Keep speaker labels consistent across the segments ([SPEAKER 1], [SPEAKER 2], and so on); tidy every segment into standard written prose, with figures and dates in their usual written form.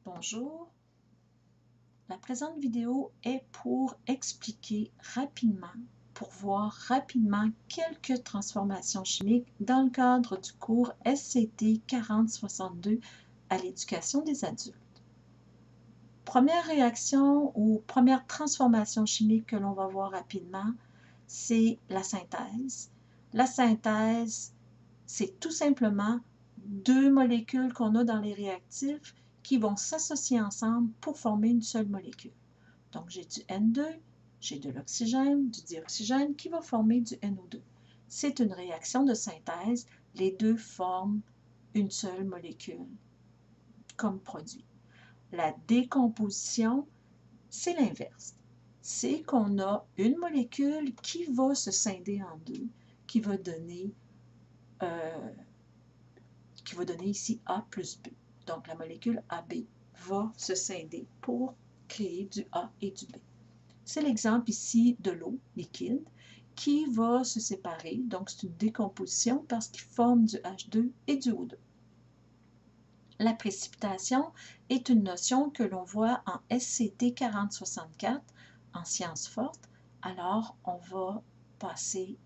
[SPEAKER 1] Bonjour, la présente vidéo est pour expliquer rapidement, pour voir rapidement quelques transformations chimiques dans le cadre du cours SCT 4062 à l'éducation des adultes. Première réaction ou première transformation chimique que l'on va voir rapidement, c'est la synthèse. La synthèse, c'est tout simplement deux molécules qu'on a dans les réactifs qui vont s'associer ensemble pour former une seule molécule. Donc, j'ai du N2, j'ai de l'oxygène, du dioxygène qui va former du NO2. C'est une réaction de synthèse. Les deux forment une seule molécule comme produit. La décomposition, c'est l'inverse. C'est qu'on a une molécule qui va se scinder en deux, qui va donner ici A plus B. Donc, la molécule AB va se scinder pour créer du A et du B. C'est l'exemple ici de l'eau liquide qui va se séparer. Donc, c'est une décomposition parce qu'il forme du H2 et du O2. La précipitation est une notion que l'on voit en SCT 4064 en sciences fortes. Alors, on va passer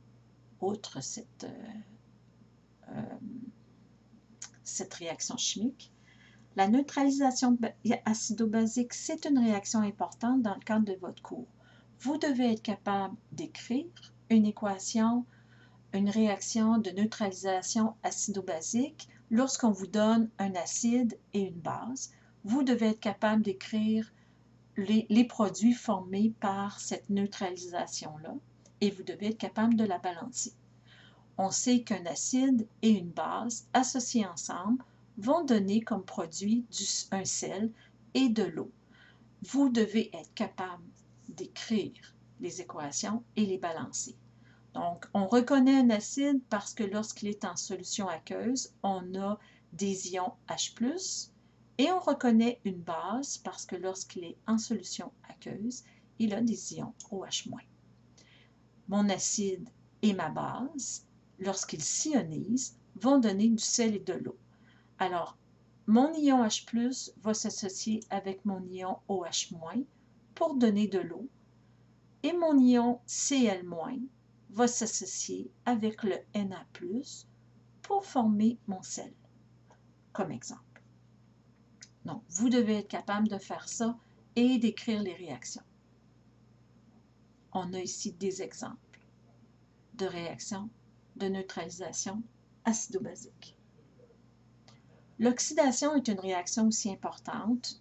[SPEAKER 1] outre cette réaction chimique. La neutralisation acido-basique, c'est une réaction importante dans le cadre de votre cours. Vous devez être capable d'écrire une équation, une réaction de neutralisation acido-basique lorsqu'on vous donne un acide et une base. Vous devez être capable d'écrire les produits formés par cette neutralisation-là et vous devez être capable de la balancer. On sait qu'un acide et une base associés ensemble vont donner comme produit un sel et de l'eau. Vous devez être capable d'écrire les équations et les balancer. Donc, on reconnaît un acide parce que lorsqu'il est en solution aqueuse, on a des ions H+, et on reconnaît une base parce que lorsqu'il est en solution aqueuse, il a des ions OH-. Mon acide et ma base, lorsqu'ils s'ionisent, vont donner du sel et de l'eau. Alors, mon ion H+ va s'associer avec mon ion OH- pour donner de l'eau et mon ion Cl- va s'associer avec le Na+ pour former mon sel, comme exemple. Donc, vous devez être capable de faire ça et d'écrire les réactions. On a ici des exemples de réactions de neutralisation acido-basique. L'oxydation est une réaction aussi importante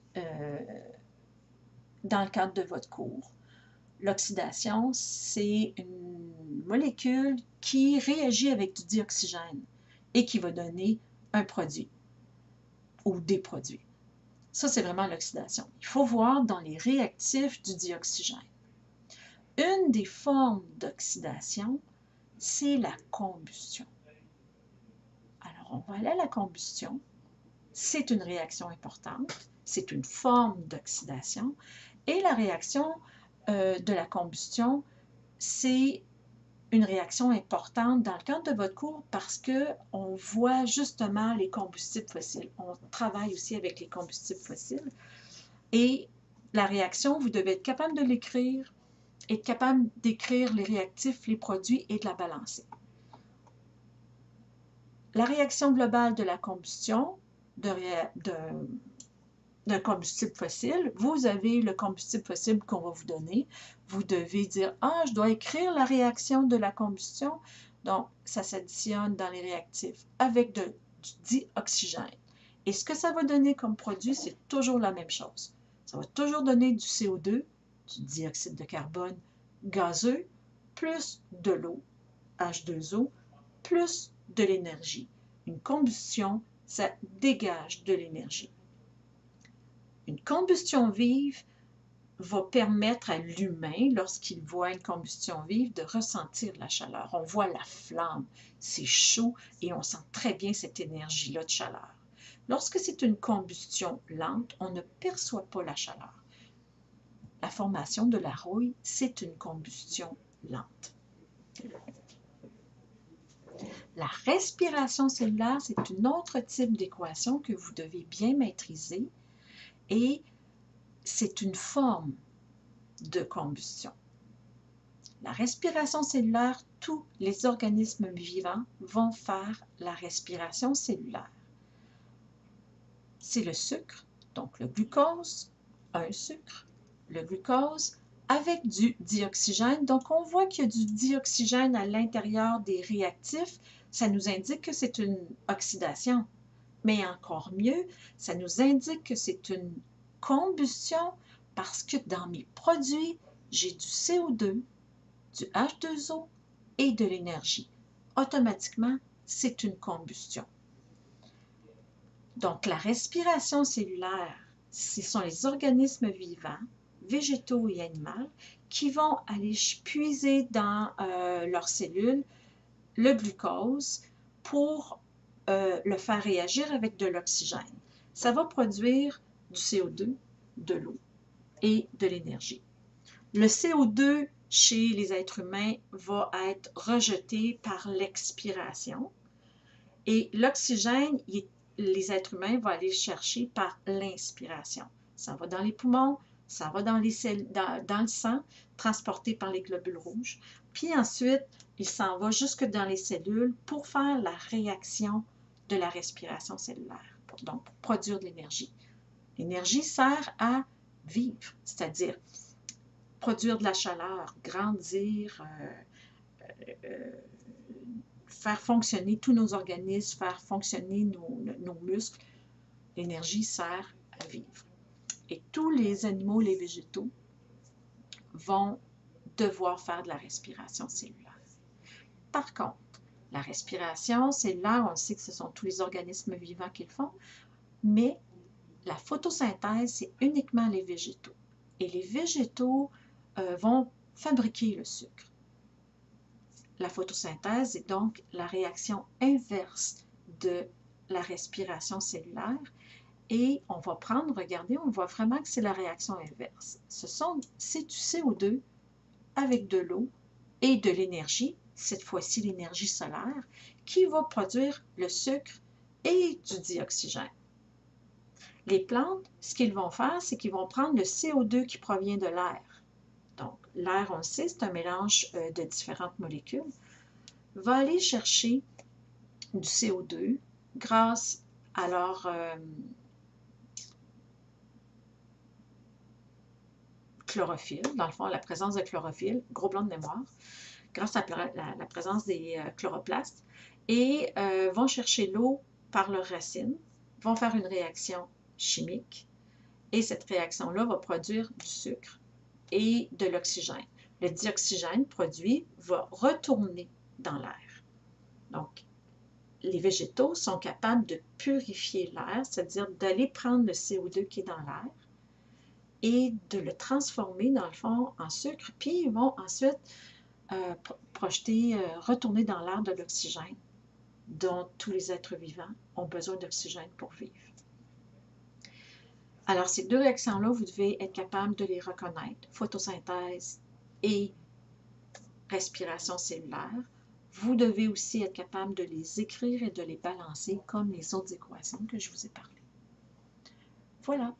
[SPEAKER 1] dans le cadre de votre cours. L'oxydation, c'est une molécule qui réagit avec du dioxygène et qui va donner un produit ou des produits. Ça, c'est vraiment l'oxydation. Il faut voir dans les réactifs du dioxygène. Une des formes d'oxydation, c'est la combustion. Alors, on va aller à la combustion. C'est une réaction importante. C'est une forme d'oxydation. Et la réaction de la combustion, c'est une réaction importante dans le cadre de votre cours parce qu'on voit justement les combustibles fossiles. On travaille aussi avec les combustibles fossiles. Et la réaction, vous devez être capable de l'écrire, être capable d'écrire les réactifs, les produits et de la balancer. La réaction globale de la combustion d'un combustible fossile, vous avez le combustible fossile qu'on va vous donner. Vous devez dire, ah, je dois écrire la réaction de la combustion. Donc, ça s'additionne dans les réactifs avec du dioxygène. Et ce que ça va donner comme produit, c'est toujours la même chose. Ça va toujours donner du CO2, du dioxyde de carbone gazeux, plus de l'eau, H2O, plus de l'énergie. Une combustion, ça dégage de l'énergie. Une combustion vive va permettre à l'humain, lorsqu'il voit une combustion vive, de ressentir la chaleur. On voit la flamme, c'est chaud et on sent très bien cette énergie-là de chaleur. Lorsque c'est une combustion lente, on ne perçoit pas la chaleur. La formation de la rouille, c'est une combustion lente. La respiration cellulaire, c'est un autre type d'équation que vous devez bien maîtriser. et c'est une forme de combustion. La respiration cellulaire, tous les organismes vivants vont faire la respiration cellulaire. C'est le sucre, donc le glucose, un sucre, le glucose, avec du dioxygène. Donc, on voit qu'il y a du dioxygène à l'intérieur des réactifs. Ça nous indique que c'est une oxydation. Mais encore mieux, ça nous indique que c'est une combustion parce que dans mes produits, j'ai du CO2, du H2O et de l'énergie. Automatiquement, c'est une combustion. Donc, la respiration cellulaire, ce sont les organismes vivants, végétaux et animaux, qui vont aller puiser dans leurs cellules le glucose pour le faire réagir avec de l'oxygène. Ça va produire du CO2, de l'eau et de l'énergie. Le CO2 chez les êtres humains va être rejeté par l'expiration et l'oxygène, les êtres humains vont aller le chercher par l'inspiration. Ça va dans les poumons, ça va dans le sang, transporté par les globules rouges. Puis ensuite, il s'en va jusque dans les cellules pour faire la réaction de la respiration cellulaire, donc pour produire de l'énergie. L'énergie sert à vivre, c'est-à-dire produire de la chaleur, grandir, faire fonctionner tous nos organismes, faire fonctionner nos muscles. L'énergie sert à vivre. Et tous les animaux, les végétaux, vont devoir faire de la respiration cellulaire. Par contre, la respiration cellulaire, on sait que ce sont tous les organismes vivants qui le font, mais la photosynthèse, c'est uniquement les végétaux. Et les végétaux vont fabriquer le sucre. La photosynthèse est donc la réaction inverse de la respiration cellulaire. Et on va prendre, regardez, on voit vraiment que c'est la réaction inverse. C'est du CO2 avec de l'eau et de l'énergie, cette fois-ci l'énergie solaire, qui va produire le sucre et du dioxygène. Les plantes, ce qu'ils vont faire, c'est qu'ils vont prendre le CO2 qui provient de l'air. Donc, l'air, on le sait, c'est un mélange de différentes molécules. Va aller chercher du CO2 grâce à leur chlorophylle, dans le fond, la présence de chlorophylle, gros blanc de mémoire, grâce à la présence des chloroplastes, et vont chercher l'eau par leurs racines, vont faire une réaction chimique, et cette réaction-là va produire du sucre et de l'oxygène. Le dioxygène produit va retourner dans l'air. Donc, les végétaux sont capables de purifier l'air, c'est-à-dire d'aller prendre le CO2 qui est dans l'air et de le transformer, dans le fond, en sucre, puis ils vont ensuite retourner dans l'air de l'oxygène, dont tous les êtres vivants ont besoin d'oxygène pour vivre. Alors, ces deux réactions-là, vous devez être capable de les reconnaître, photosynthèse et respiration cellulaire. Vous devez aussi être capable de les écrire et de les balancer comme les autres équations que je vous ai parlé. Voilà.